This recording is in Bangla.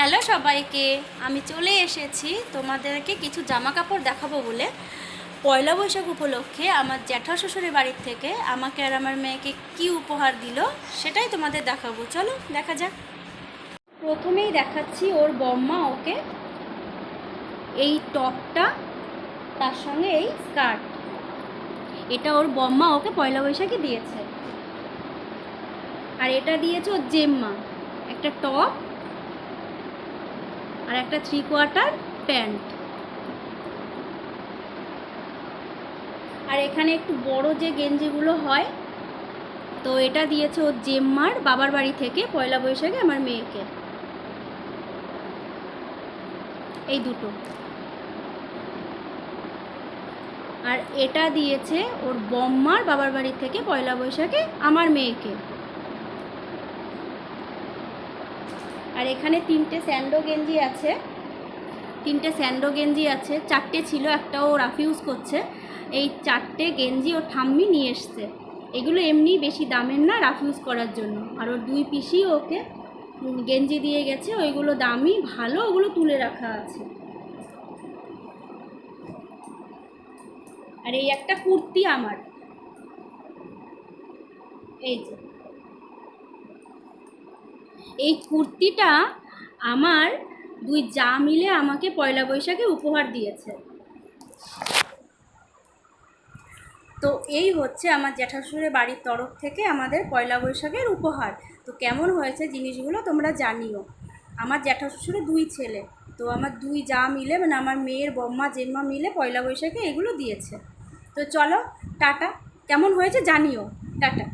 হ্যালো সবাইকে, আমি চলে এসেছি তোমাদেরকে কিছু জামা কাপড় দেখাবো বলে। পয়লা বৈশাখ উপলক্ষে আমার জ্যাঠা শ্বশুরের বাড়ির থেকে আমাকে আর আমার মেয়েকে কি উপহার দিল সেটাই তোমাদের দেখাবো। চলো দেখা যাক। প্রথমেই দেখাচ্ছি ওর বম্মা ওকে এই টপটা, তার সঙ্গে এই স্কার্ট। এটা ওর বম্মা ওকে পয়লা বৈশাখে দিয়েছে। আর এটা দিয়েছে ওর জেম্মা, একটা টপ আর একটা 3/4 প্যান্ট। আর এখানে একটু বড় যে গেঞ্জিগুলো হয়, তো এটা দিয়েছে ওর জেম্মার বাবার বাড়ি থেকে পয়লা বৈশাখে আমার মেয়েকে। এই দুটো। আর এটা দিয়েছে ওর বম্মার বাবার বাড়ি থেকে পয়লা বৈশাখে আমার মেয়েকে। আর এখানে তিনটে স্যান্ডো গেঞ্জি আছে, চারটে ছিল, একটা ও রাফ ইউজ করছে। এই চারটে গেঞ্জি ওর ঠাম্মি নিয়ে এসছে। এগুলো এমনি বেশি দামের না, রাফ ইউজ করার জন্য। আর ওর দুই পিসি ওকে গেঞ্জি দিয়ে গেছে, ওইগুলো দামি ভালো, ওগুলো তুলে রাখা আছে। আর এই একটা কুর্তি আমার, এই যে এই কুর্তিটা আমার দুই যা মিলে আমাকে পয়লা বৈশাখে উপহার দিয়েছে। তো এই হচ্ছে আমার জ্যাঠাশ্বশুরের বাড়ির তরফ থেকে আমাদের পয়লা বৈশাখের উপহার। তো কেমন হয়েছে জিনিসগুলো তোমরা জানিও। আমার জ্যাঠাশ্বশুরের দুই ছেলে, তো আমার দুই যা মিলে, মানে আমার মেয়ের বম্মা জেম্মা মিলে পয়লা বৈশাখে এগুলো দিয়েছে। তো চলো টাটা, কেমন হয়েছে জানিও। টাটা।